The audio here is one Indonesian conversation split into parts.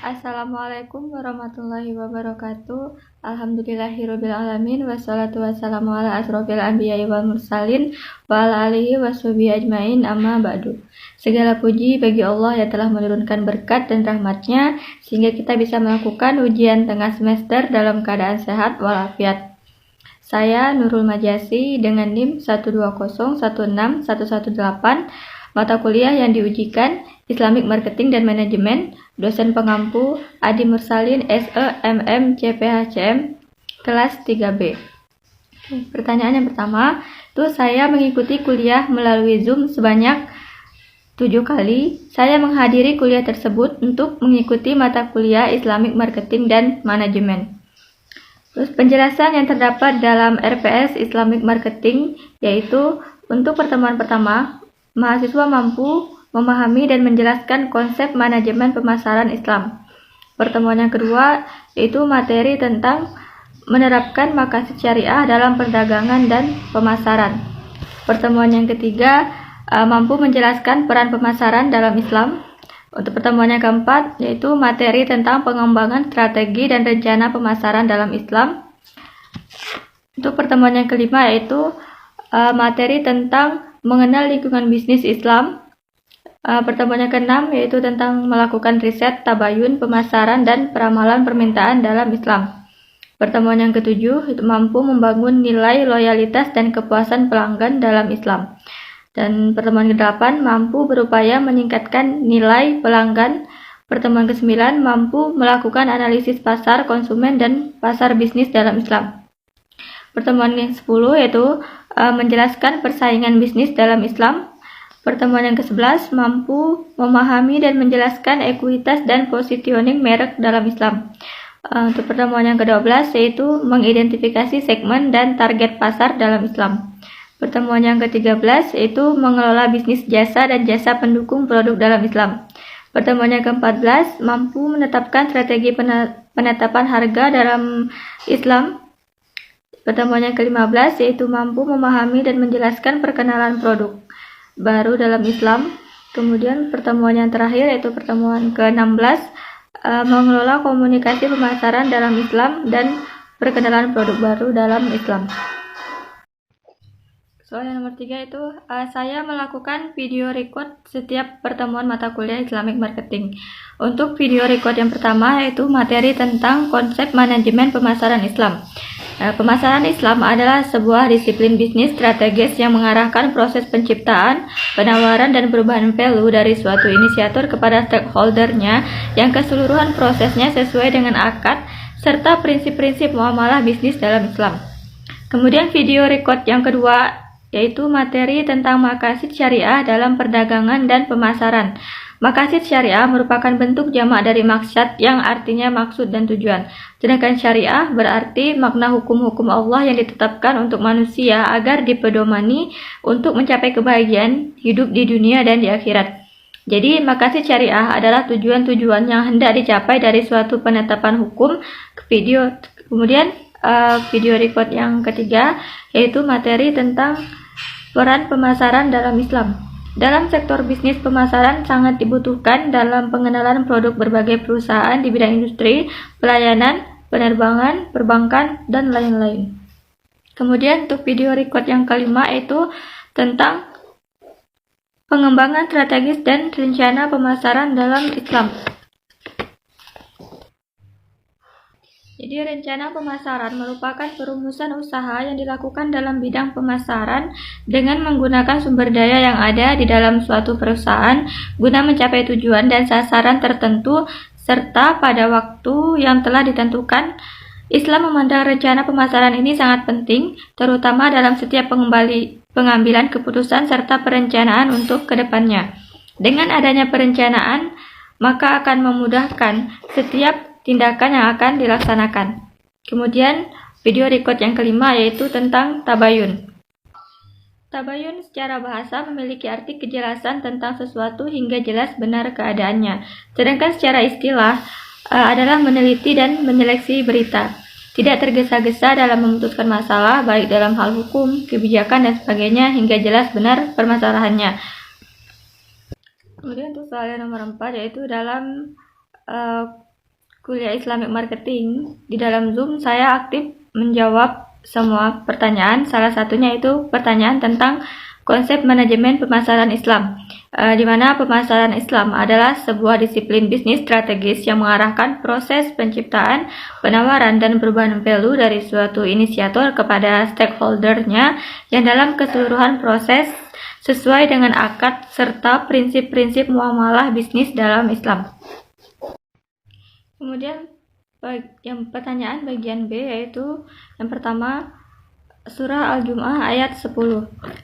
Assalamualaikum warahmatullahi wabarakatuh. Alhamdulillahirabbil alamin wassalatu wassalamu ala asrofil anbiya'i wal mursalin wa ala alihi washabihi ajmain amma ba'du. Segala puji bagi Allah yang telah menurunkan berkat dan rahmatnya sehingga kita bisa melakukan ujian tengah semester dalam keadaan sehat walafiat. Saya Nurul Majasi dengan NIM 120161118. Mata kuliah yang diujikan Islamic Marketing dan Manajemen, dosen pengampu Adi Mursalin SEMM CPHCM kelas 3B. Pertanyaan yang pertama, saya mengikuti kuliah melalui Zoom sebanyak 7 kali. Saya menghadiri kuliah tersebut untuk mengikuti mata kuliah Islamic Marketing dan Manajemen. Penjelasan yang terdapat dalam RPS Islamic Marketing yaitu untuk pertemuan pertama, mahasiswa mampu memahami dan menjelaskan konsep manajemen pemasaran Islam. Pertemuan yang kedua yaitu materi tentang menerapkan maqasid syariah dalam perdagangan dan pemasaran. Pertemuan yang ketiga mampu menjelaskan peran pemasaran dalam Islam. Untuk pertemuan yang keempat yaitu materi tentang pengembangan strategi dan rencana pemasaran dalam Islam. Untuk pertemuan yang kelima yaitu materi tentang mengenal lingkungan bisnis Islam. Pertemuan yang keenam yaitu tentang melakukan riset, tabayun, pemasaran, dan peramalan permintaan dalam Islam. Pertemuan yang ketujuh itu mampu membangun nilai loyalitas dan kepuasan pelanggan dalam Islam. Dan pertemuan ke-8 mampu berupaya meningkatkan nilai pelanggan. Pertemuan ke-9 mampu melakukan analisis pasar konsumen dan pasar bisnis dalam Islam. Pertemuan yang ke-10 yaitu menjelaskan persaingan bisnis dalam Islam. Pertemuan yang ke-11 mampu memahami dan menjelaskan ekuitas dan positioning merek dalam Islam. Untuk pertemuan yang ke-12 yaitu mengidentifikasi segmen dan target pasar dalam Islam. Pertemuan yang ke-13 yaitu mengelola bisnis jasa dan jasa pendukung produk dalam Islam. Pertemuan yang ke-14 mampu menetapkan strategi penetapan harga dalam Islam. Pertemuan yang ke-15 yaitu mampu memahami dan menjelaskan perkenalan produk baru dalam Islam. Kemudian pertemuan yang terakhir yaitu pertemuan ke-16 mengelola komunikasi pemasaran dalam Islam dan perkenalan produk baru dalam Islam. Soal yang nomor 3 itu saya melakukan video record setiap pertemuan mata kuliah Islamic Marketing. Untuk video record yang pertama yaitu materi tentang konsep manajemen pemasaran Islam. Pemasaran Islam adalah sebuah disiplin bisnis strategis yang mengarahkan proses penciptaan, penawaran, dan perubahan value dari suatu inisiator kepada stakeholdernya yang keseluruhan prosesnya sesuai dengan akad serta prinsip-prinsip muamalah bisnis dalam Islam. Kemudian video record yang kedua yaitu materi tentang maqasid syariah dalam perdagangan dan pemasaran. Maqasid syariah merupakan bentuk jamak dari maksad yang artinya maksud dan tujuan. Sedangkan syariah berarti makna hukum-hukum Allah yang ditetapkan untuk manusia agar dipedomani untuk mencapai kebahagiaan hidup di dunia dan di akhirat. Jadi maqasid syariah adalah tujuan-tujuan yang hendak dicapai dari suatu penetapan hukum. Kemudian video record yang ketiga yaitu materi tentang peran pemasaran dalam Islam. Dalam sektor bisnis, pemasaran sangat dibutuhkan dalam pengenalan produk berbagai perusahaan di bidang industri, pelayanan, penerbangan, perbankan, dan lain-lain. Kemudian untuk video record yang kelima yaitu tentang pengembangan strategis dan rencana pemasaran dalam Islam. Jadi rencana pemasaran merupakan perumusan usaha yang dilakukan dalam bidang pemasaran dengan menggunakan sumber daya yang ada di dalam suatu perusahaan guna mencapai tujuan dan sasaran tertentu serta pada waktu yang telah ditentukan. Islam memandang rencana pemasaran ini sangat penting, terutama dalam setiap pengambilan keputusan serta perencanaan untuk kedepannya. Dengan adanya perencanaan, maka akan memudahkan setiap tindakan yang akan dilaksanakan. Kemudian video record yang kelima yaitu tentang tabayun. Tabayun secara bahasa memiliki arti kejelasan tentang sesuatu hingga jelas benar keadaannya. Sedangkan secara istilah adalah meneliti dan menyeleksi berita. Tidak tergesa-gesa dalam memutuskan masalah baik dalam hal hukum, kebijakan, dan sebagainya hingga jelas benar permasalahannya. Kemudian untuk soal yang nomor 4 yaitu dalam kuliah Islamic Marketing. Di dalam Zoom saya aktif menjawab semua pertanyaan, salah satunya itu pertanyaan tentang konsep manajemen pemasaran Islam, di mana pemasaran Islam adalah sebuah disiplin bisnis strategis yang mengarahkan proses penciptaan, penawaran, dan perubahan value dari suatu inisiator kepada stakeholder-nya yang dalam keseluruhan proses sesuai dengan akad serta prinsip-prinsip muamalah bisnis dalam Islam. Kemudian yang pertanyaan bagian B yaitu yang pertama Surah Al-Jumu'ah ayat 10.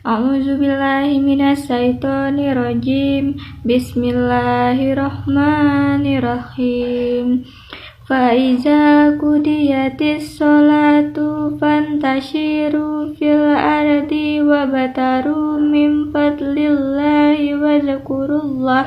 A'udzubillahi minasyaitonirrajim. Bismillahirrahmanirrahim. Faiza qudiyatis sholatu fantashiru fil ardi wabtaru min fadlillahi wa zkurullah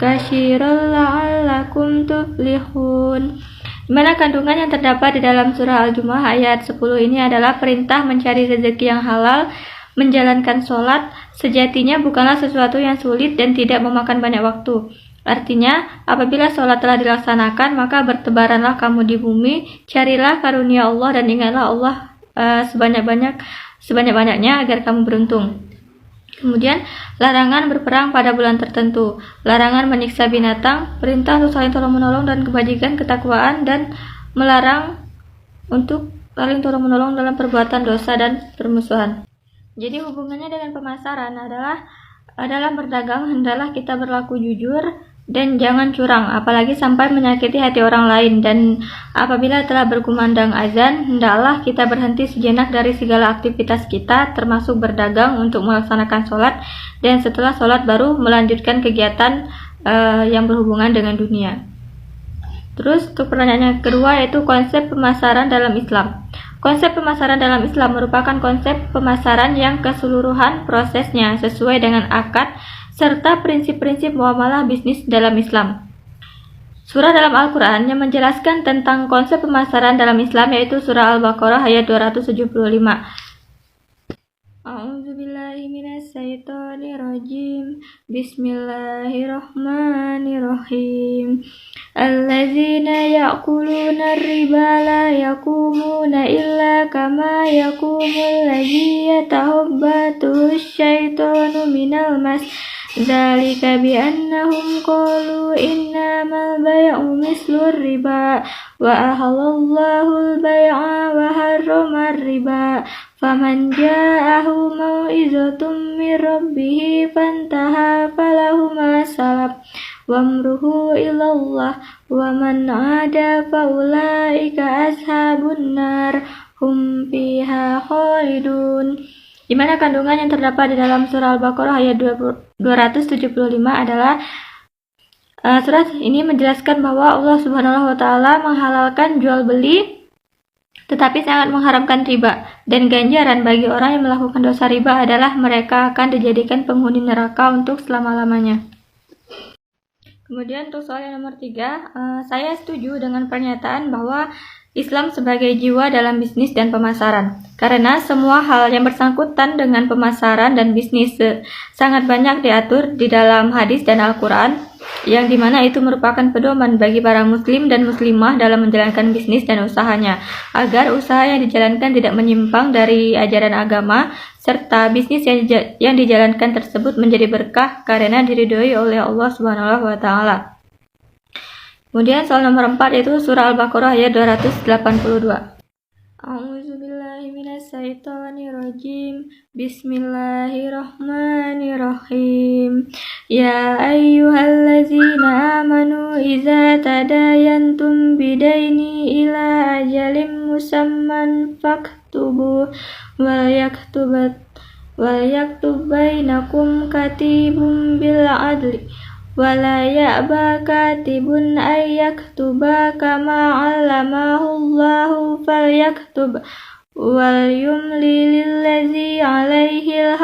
katsiran la'allakum tuflihun. Di mana kandungan yang terdapat di dalam surah Al-Jumu'ah ayat 10 ini adalah perintah mencari rezeki yang halal, menjalankan sholat, sejatinya bukanlah sesuatu yang sulit dan tidak memakan banyak waktu. Artinya, apabila sholat telah dilaksanakan, maka bertebaranlah kamu di bumi, carilah karunia Allah dan ingatlah Allah sebanyak-banyaknya agar kamu beruntung. Kemudian, larangan berperang pada bulan tertentu, larangan menyiksa binatang, perintah untuk saling tolong-menolong dan kebajikan, ketakwaan, dan melarang untuk saling tolong-menolong dalam perbuatan dosa dan permusuhan. Jadi hubungannya dengan pemasaran adalah dalam berdagang hendaklah kita berlaku jujur dan jangan curang, apalagi sampai menyakiti hati orang lain. Dan apabila telah berkumandang azan, hendaklah kita berhenti sejenak dari segala aktivitas kita, termasuk berdagang untuk melaksanakan sholat, dan setelah sholat baru melanjutkan kegiatan yang berhubungan dengan dunia. Terus untuk pertanyaan yang kedua yaitu konsep pemasaran dalam Islam. Konsep pemasaran dalam Islam merupakan konsep pemasaran yang keseluruhan prosesnya sesuai dengan akad serta prinsip-prinsip muamalah bisnis dalam Islam. Surah dalam Al-Quran yang menjelaskan tentang konsep pemasaran dalam Islam yaitu surah Al-Baqarah ayat 275. A'udzubillahi minasyaitonirrajim. Bismillahirrahmanirrahim. Allazina ya'kuluna riba la yakumuna illa kama yakumul ladzi yatahabbatu syaitanu minal mas. Dzalika bi'annahum qalu innamal bay'u mislur riba wa ahallallahu al-bay'a wa harrama riba. Faman ja'ahu mau'izatum mir rabbih fantaha falahu ma salaf wa amruhu ilallah wa man 'ada fa ulaika ashabun nar hum fiha khalidun. Di mana kandungan yang terdapat di dalam surah Al-Baqarah ayat 275 adalah surat ini menjelaskan bahwa Allah Subhanahu wa taala menghalalkan jual beli tetapi sangat mengharamkan riba, dan ganjaran bagi orang yang melakukan dosa riba adalah mereka akan dijadikan penghuni neraka untuk selama-lamanya. Kemudian untuk soal yang nomor 3, saya setuju dengan pernyataan bahwa Islam sebagai jiwa dalam bisnis dan pemasaran, karena semua hal yang bersangkutan dengan pemasaran dan bisnis sangat banyak diatur di dalam hadis dan Al-Quran, yang dimana itu merupakan pedoman bagi para muslim dan muslimah dalam menjalankan bisnis dan usahanya, agar usaha yang dijalankan tidak menyimpang dari ajaran agama, serta bisnis yang dijalankan tersebut menjadi berkah karena diridhoi oleh Allah Subhanahu wa taala. Kemudian soal nomor 4 yaitu surah Al-Baqarah ayat 282. A'udzubillahi minasyaitonirrajim. Bismillahirrahmanirrahim. Ya ayyuhallazina amanu idza tadayantum bidaini ila ajalin musamman faktubu wal yaktub bainakum katibun bil adli wala ya'ba katibun ay yaktuba kama 'allamahu Allahu falyaktub wal yumli lillazi 'alaihil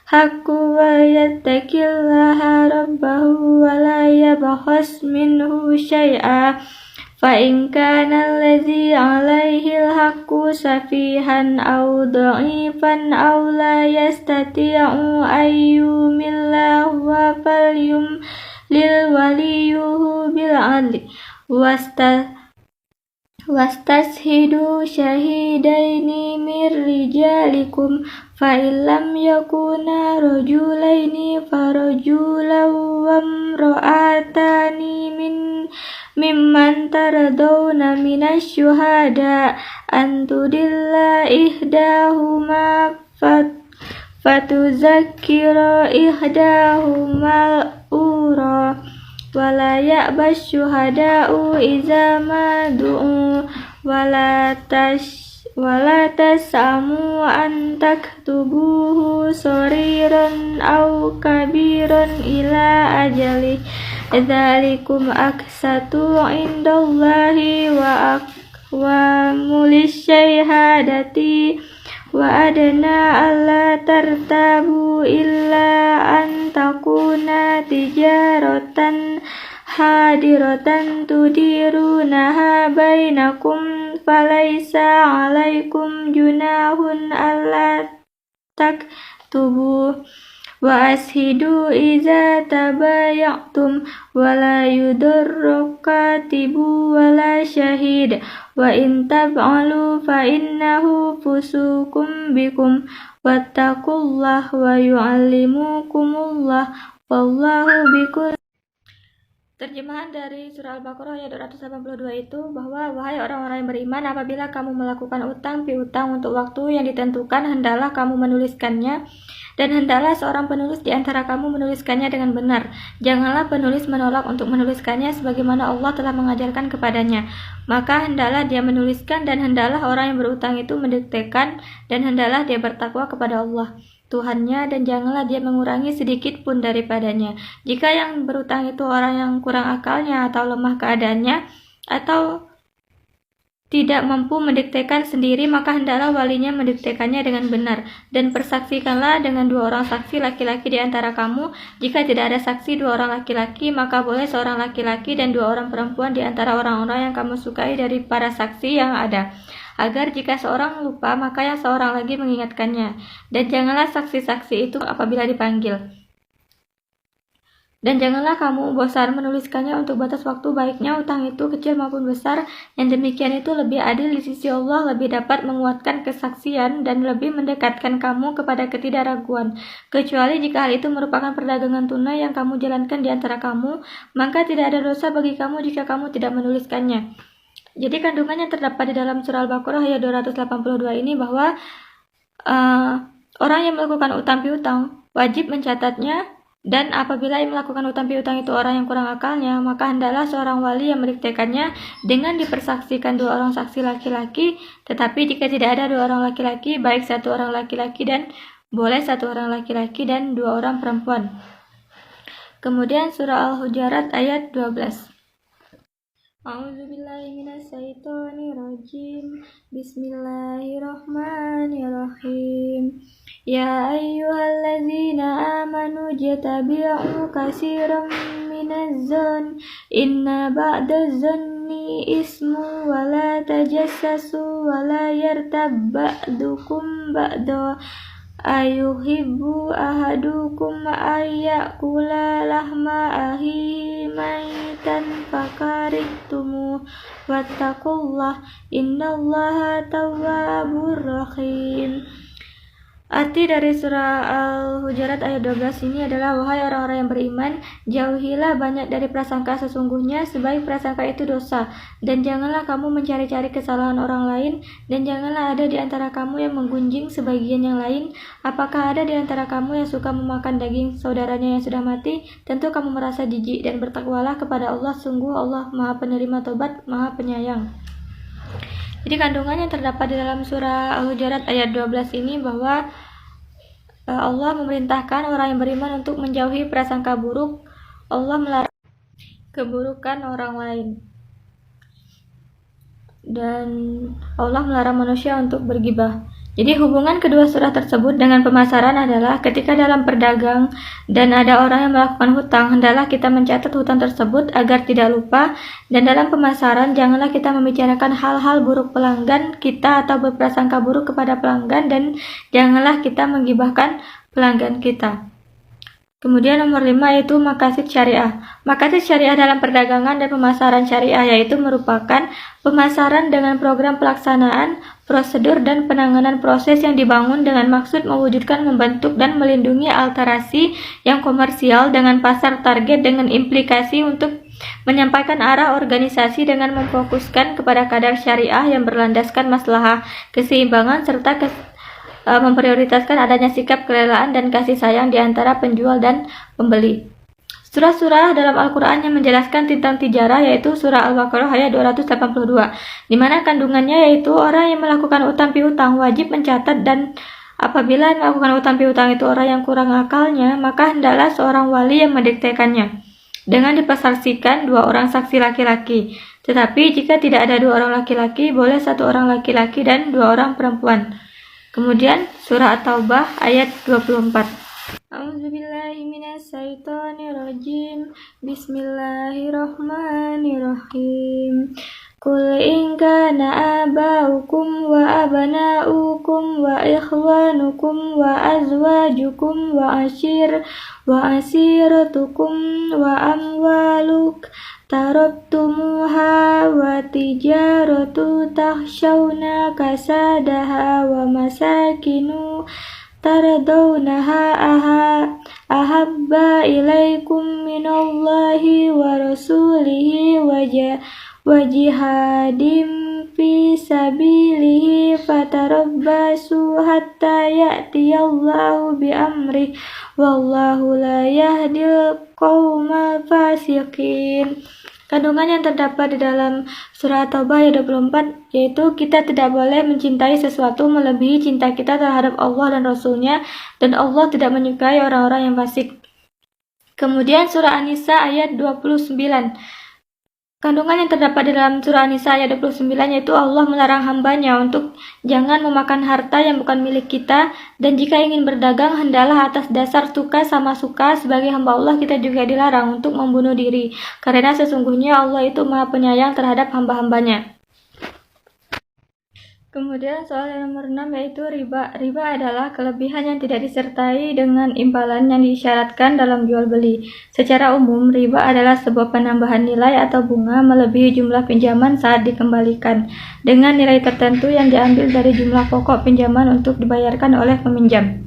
haqqu wa yattaqillaha rabbahu wa la yabkhas minhu syai'a fa in kana allazi 'alaihil haqqu safihan aw dha'ifan aw la yastati'u ayyumilla wa falyum lil waliyuhu bil 'adli Wastashidu syahidaini mir rijalikum fa illam yakuna rajulaini farajulan wamra'atani mimman taradawna minasyuhada antudilla ihdahuma fatuzakkira ihdahumal ura wala ya'bas syuhada'u iza ma du'u wala tas'amu an taktubuhu soriran aw kabiran ila ajali dzalikum aksatu indallahi wa aqwamulis syahadati wa adna alla tartabu illa an takuna tijaratan hadiratan tudirunaha bainakum falaisa alaikum junahun alla taktubu wa ashidu iza tabaya'tum wala yudurru katibu wala syahid wa in tab'alu fa innahu fusukum bikum wattaqullah wa yu'allimukumullah wallahu bikul. Terjemahan dari surah Al-Baqarah ayat 282 itu bahwa wahai orang-orang yang beriman, apabila kamu melakukan utang piutang untuk waktu yang ditentukan, hendaklah kamu menuliskannya, dan hendaklah seorang penulis di antara kamu menuliskannya dengan benar. Janganlah penulis menolak untuk menuliskannya sebagaimana Allah telah mengajarkan kepadanya. Maka hendaklah dia menuliskan, dan hendaklah orang yang berutang itu mendiktekan, dan hendaklah dia bertakwa kepada Allah Tuhannya, dan janganlah dia mengurangi sedikit pun daripadanya. Jika yang berutang itu orang yang kurang akalnya atau lemah keadaannya atau tidak mampu mendiktekan sendiri, maka hendaklah walinya mendiktekannya dengan benar, dan persaksikanlah dengan 2 orang saksi laki-laki di antara kamu. Jika tidak ada saksi 2 orang laki-laki, maka boleh seorang laki-laki dan 2 orang perempuan di antara orang-orang yang kamu sukai dari para saksi yang ada, agar jika seorang lupa, maka yang seorang lagi mengingatkannya. Dan janganlah saksi-saksi itu apabila dipanggil. Dan janganlah kamu bosan menuliskannya untuk batas waktu, baiknya utang itu kecil maupun besar. Yang demikian itu lebih adil di sisi Allah, lebih dapat menguatkan kesaksian, dan lebih mendekatkan kamu kepada ketidakraguan. Kecuali jika hal itu merupakan perdagangan tunai yang kamu jalankan di antara kamu, maka tidak ada dosa bagi kamu jika kamu tidak menuliskannya. Jadi kandungan yang terdapat di dalam surah Al-Baqarah ayat 282 ini bahwa orang yang melakukan utang piutang wajib mencatatnya, dan apabila yang melakukan utang piutang itu orang yang kurang akalnya, maka hendaklah seorang wali yang mendiktekannya dengan dipersaksikan 2 orang saksi laki-laki. Tetapi jika tidak ada 2 orang laki-laki, baik 1 orang laki-laki dan boleh 1 orang laki-laki dan 2 orang perempuan. Kemudian surah Al-Hujurat ayat 12. A'udzubillahi minasyaitonirrajim. Bismillahirrahmanirrahim. Ya ayyuhalladzina amanu jatabi'u katsiran minaz-zon inna ba'daz-zonni ismu wa la tajassasu wa la yartab ba'dukum ba'da ayuhibbu ahadukum ayyakula lahma ahihi maitan fakarihtumu wattaqullah innallaha tawwabur rahim. Arti dari surah Al-Hujurat ayat 12 ini adalah, wahai orang-orang yang beriman, jauhilah banyak dari prasangka sesungguhnya, sebaik prasangka itu dosa, dan janganlah kamu mencari-cari kesalahan orang lain, dan janganlah ada di antara kamu yang menggunjing sebagian yang lain. Apakah ada di antara kamu yang suka memakan daging saudaranya yang sudah mati? Tentu kamu merasa jijik, dan bertakwalah kepada Allah, sungguh Allah Maha Penerima Tobat, Maha Penyayang. Jadi kandungan yang terdapat di dalam surah Al-Hujurat ayat 12 ini bahwa Allah memerintahkan orang yang beriman untuk menjauhi prasangka buruk. Allah melarang keburukan orang lain, dan Allah melarang manusia untuk bergibah. Jadi hubungan kedua surah tersebut dengan pemasaran adalah ketika dalam berdagang dan ada orang yang melakukan hutang, hendaklah kita mencatat hutang tersebut agar tidak lupa, dan dalam pemasaran janganlah kita membicarakan hal-hal buruk pelanggan kita atau berprasangka buruk kepada pelanggan, dan janganlah kita menggibahkan pelanggan kita. Kemudian nomor 5 yaitu maqasid syariah. Maqasid syariah dalam perdagangan dan pemasaran syariah yaitu merupakan pemasaran dengan program pelaksanaan, prosedur, dan penanganan proses yang dibangun dengan maksud mewujudkan, membentuk, dan melindungi alterasi yang komersial dengan pasar target dengan implikasi untuk menyampaikan arah organisasi dengan memfokuskan kepada kadar syariah yang berlandaskan maslahah, keseimbangan, serta memprioritaskan adanya sikap kerelaan dan kasih sayang di antara penjual dan pembeli. Surah-surah dalam Al-Quran yang menjelaskan tentang tijarah yaitu surah Al-Baqarah ayat 282, di mana kandungannya yaitu orang yang melakukan utang piutang wajib mencatat, dan apabila melakukan utang piutang itu orang yang kurang akalnya, maka hendaklah seorang wali yang mendiktekannya dengan dipersaksikan 2 orang saksi laki-laki. Tetapi jika tidak ada 2 orang laki-laki, boleh 1 orang laki-laki dan 2 orang perempuan. Kemudian surah At-Taubah ayat 24. A'udzubillahi minasyaitonirrajim. Bismillahirrahmanirrahim. Qul in kana abaukum wa abanaukum wa ikhwanukum wa azwajukum wa asiratukum wa amwaluk tarabtumuha wa tijaratu takhshawna kasadaha wa masakinu tardawnaha ahabba ilaikum minallahi wa rasulihi wa jihadim fi sabilihi fatarabbasu hatta ya'tiyallahu bi amrih wallahu la yahdil qaumal fasiqin. Kandungan yang terdapat di dalam surah Taubah ayat 24 yaitu kita tidak boleh mencintai sesuatu melebihi cinta kita terhadap Allah dan Rasulnya, dan Allah tidak menyukai orang-orang yang fasik. Kemudian surah An-Nisa ayat 29. Kandungan yang terdapat di dalam surah An-Nisa ayat 29 yaitu Allah melarang hambanya untuk jangan memakan harta yang bukan milik kita, dan jika ingin berdagang hendaklah atas dasar suka sama suka. Sebagai hamba Allah kita juga dilarang untuk membunuh diri, karena sesungguhnya Allah itu Maha Penyayang terhadap hamba-hambanya. Kemudian soal yang nomor 6 yaitu riba. Riba adalah kelebihan yang tidak disertai dengan imbalan yang disyaratkan dalam jual beli. Secara umum, riba adalah sebuah penambahan nilai atau bunga melebihi jumlah pinjaman saat dikembalikan, dengan nilai tertentu yang diambil dari jumlah pokok pinjaman untuk dibayarkan oleh peminjam.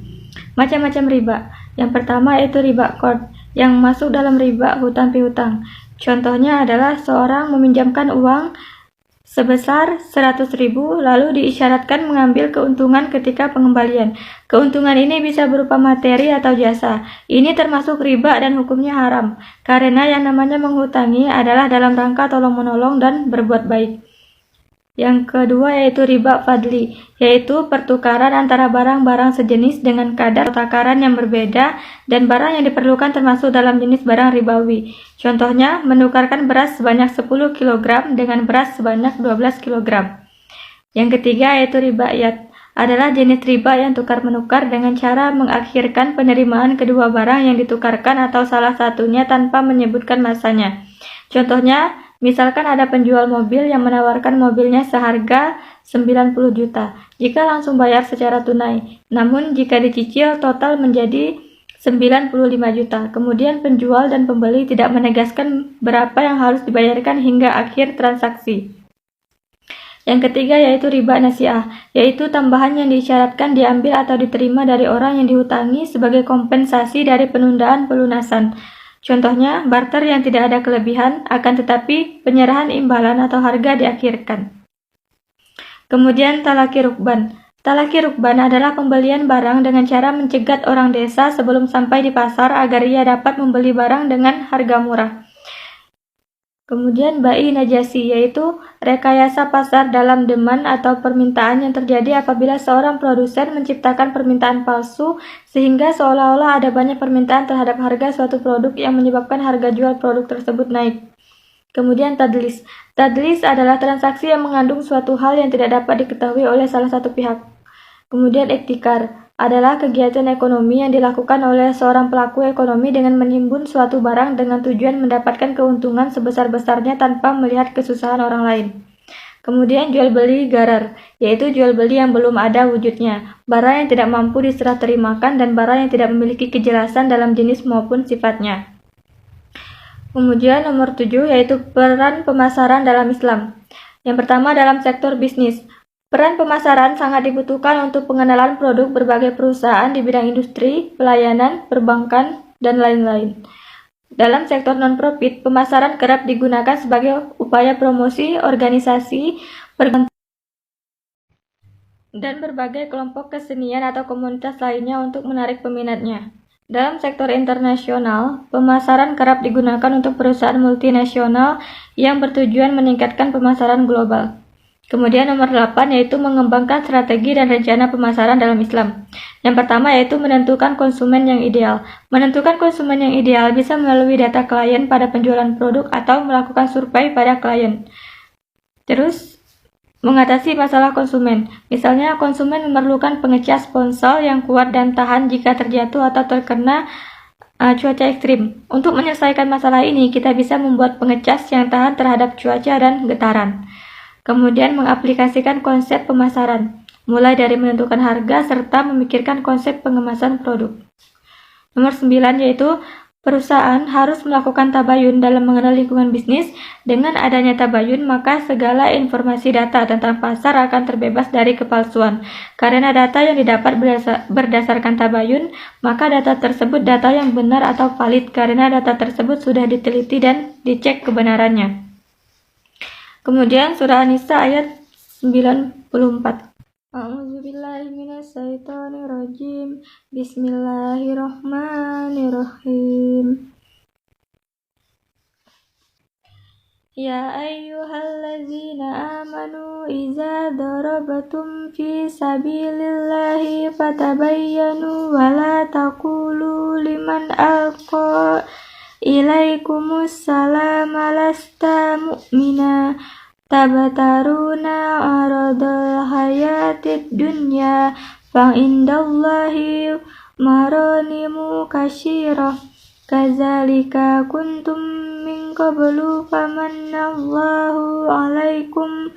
Macam-macam riba. Yang pertama yaitu riba qard, yang masuk dalam riba hutang piutang. Contohnya adalah seorang meminjamkan uang sebesar 100.000 lalu diisyaratkan mengambil keuntungan ketika pengembalian. Keuntungan ini bisa berupa materi atau jasa. Ini termasuk riba dan hukumnya haram, karena yang namanya menghutangi adalah dalam rangka tolong-menolong dan berbuat baik. Yang kedua yaitu riba fadli, yaitu pertukaran antara barang-barang sejenis dengan kadar takaran yang berbeda, dan barang yang diperlukan termasuk dalam jenis barang ribawi. Contohnya, menukarkan beras sebanyak 10 kg dengan beras sebanyak 12 kg. Yang ketiga yaitu riba iyad, adalah jenis riba yang tukar-menukar dengan cara mengakhirkan penerimaan kedua barang yang ditukarkan atau salah satunya tanpa menyebutkan masanya. Contohnya, misalkan ada penjual mobil yang menawarkan mobilnya seharga 90 juta jika langsung bayar secara tunai. Namun jika dicicil total menjadi 95 juta. Kemudian penjual dan pembeli tidak menegaskan berapa yang harus dibayarkan hingga akhir transaksi. Yang ketiga yaitu riba nasi'ah, yaitu tambahan yang disyaratkan diambil atau diterima dari orang yang dihutangi sebagai kompensasi dari penundaan pelunasan. Contohnya, barter yang tidak ada kelebihan, akan tetapi penyerahan imbalan atau harga diakhirkan. Kemudian talaki rukban. Talaki rukban adalah pembelian barang dengan cara mencegat orang desa sebelum sampai di pasar agar ia dapat membeli barang dengan harga murah. Kemudian bai najasi, yaitu rekayasa pasar dalam demand atau permintaan yang terjadi apabila seorang produsen menciptakan permintaan palsu sehingga seolah-olah ada banyak permintaan terhadap harga suatu produk yang menyebabkan harga jual produk tersebut naik. Kemudian tadlis. Tadlis adalah transaksi yang mengandung suatu hal yang tidak dapat diketahui oleh salah satu pihak. Kemudian iktikar adalah kegiatan ekonomi yang dilakukan oleh seorang pelaku ekonomi dengan menimbun suatu barang dengan tujuan mendapatkan keuntungan sebesar-besarnya tanpa melihat kesusahan orang lain. Kemudian jual beli gharar, yaitu jual beli yang belum ada wujudnya, barang yang tidak mampu diserah terimakan dan barang yang tidak memiliki kejelasan dalam jenis maupun sifatnya. Kemudian nomor 7 yaitu peran pemasaran dalam Islam. Yang pertama dalam sektor bisnis. Peran pemasaran sangat dibutuhkan untuk pengenalan produk berbagai perusahaan di bidang industri, pelayanan, perbankan, dan lain-lain. Dalam sektor non-profit, pemasaran kerap digunakan sebagai upaya promosi, organisasi, dan berbagai kelompok kesenian atau komunitas lainnya untuk menarik peminatnya. Dalam sektor internasional, pemasaran kerap digunakan untuk perusahaan multinasional yang bertujuan meningkatkan pemasaran global. Kemudian nomor 8 yaitu mengembangkan strategi dan rencana pemasaran dalam Islam. Yang pertama yaitu menentukan konsumen yang ideal. Menentukan konsumen yang ideal bisa melalui data klien pada penjualan produk atau melakukan survei pada klien. Terus, mengatasi masalah konsumen. Misalnya, konsumen memerlukan pengecas ponsel yang kuat dan tahan jika terjatuh atau terkena cuaca ekstrim. Untuk menyelesaikan masalah ini, kita bisa membuat pengecas yang tahan terhadap cuaca dan getaran. Kemudian mengaplikasikan konsep pemasaran, mulai dari menentukan harga serta memikirkan konsep pengemasan produk. Nomor 9 yaitu perusahaan harus melakukan tabayun dalam mengenal lingkungan bisnis. Dengan adanya tabayun, maka segala informasi data tentang pasar akan terbebas dari kepalsuan. Karena data yang didapat berdasarkan tabayun, maka data tersebut data yang benar atau valid karena data tersebut sudah diteliti dan dicek kebenarannya. Kemudian surah An-Nisa ayat 94. A'udzubillahi minasyaitonirrajim. Bismillahirrahmanirrahim. Ya ayyuhallazina amanu iza darabatum fi sabilillahi fatabayyanu wa la taqulu liman alqa ilaikumus salama lasta mu'mina tabataruna aradal hayatid dunya fa'indallahi maranimu kasyirah kazalika kuntum min qablu famannallahu alaikum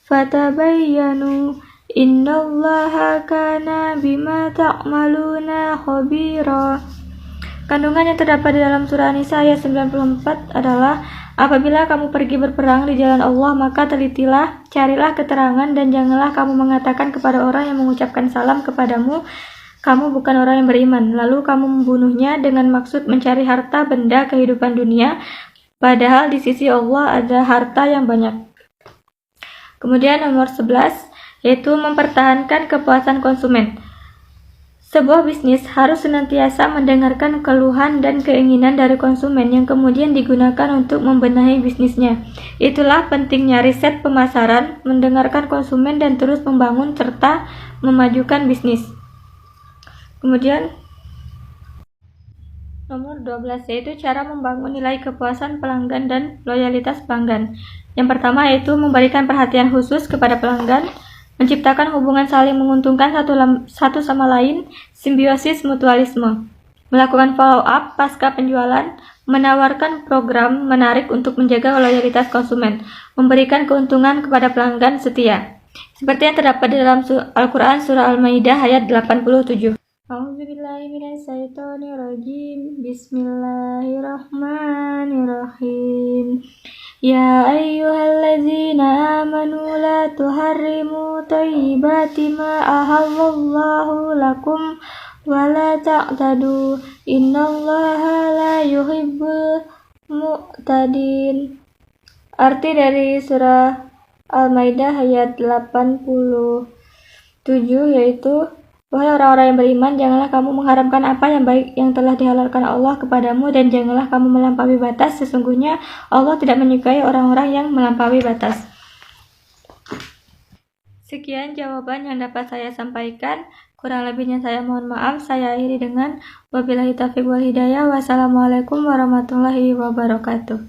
fatabayyanu innallaha kana bima ta'maluna khabira. Kandungan yang terdapat di dalam surah An-Nisa ayat 94 adalah, apabila kamu pergi berperang di jalan Allah, maka telitilah, carilah keterangan, dan janganlah kamu mengatakan kepada orang yang mengucapkan salam kepadamu, kamu bukan orang yang beriman, lalu kamu membunuhnya dengan maksud mencari harta benda kehidupan dunia, padahal di sisi Allah ada harta yang banyak. Kemudian nomor 11, yaitu mempertahankan kepuasan konsumen. Sebuah bisnis harus senantiasa mendengarkan keluhan dan keinginan dari konsumen yang kemudian digunakan untuk membenahi bisnisnya. Itulah pentingnya riset pemasaran, mendengarkan konsumen dan terus membangun serta memajukan bisnis. Kemudian nomor 12 yaitu cara membangun nilai kepuasan pelanggan dan loyalitas pelanggan. Yang pertama yaitu memberikan perhatian khusus kepada pelanggan, menciptakan hubungan saling menguntungkan satu sama lain, simbiosis mutualisme, melakukan follow up pasca penjualan, menawarkan program menarik untuk menjaga loyalitas konsumen, memberikan keuntungan kepada pelanggan setia. Seperti yang terdapat di dalam Al-Quran surah Al-Maidah ayat 87. A'udzubillahi minasyaitonirrajim. Bismillahirrahmanirrahim. Ya ayyuhallazina amanu la tuharrimu thayyibati ma ahallallahu lakum wa la ta'tadu innallaha la yuhibbul mu'tadin. Arti dari surah Al-Maidah ayat 87 yaitu, wahai orang-orang yang beriman, janganlah kamu mengharamkan apa yang baik yang telah dihalalkan Allah kepadamu, dan janganlah kamu melampaui batas. Sesungguhnya Allah tidak menyukai orang-orang yang melampaui batas. Sekian jawaban yang dapat saya sampaikan. Kurang lebihnya saya mohon maaf. Saya akhiri dengan wabillahi taufiq wal hidayah. Wassalamualaikum warahmatullahi wabarakatuh.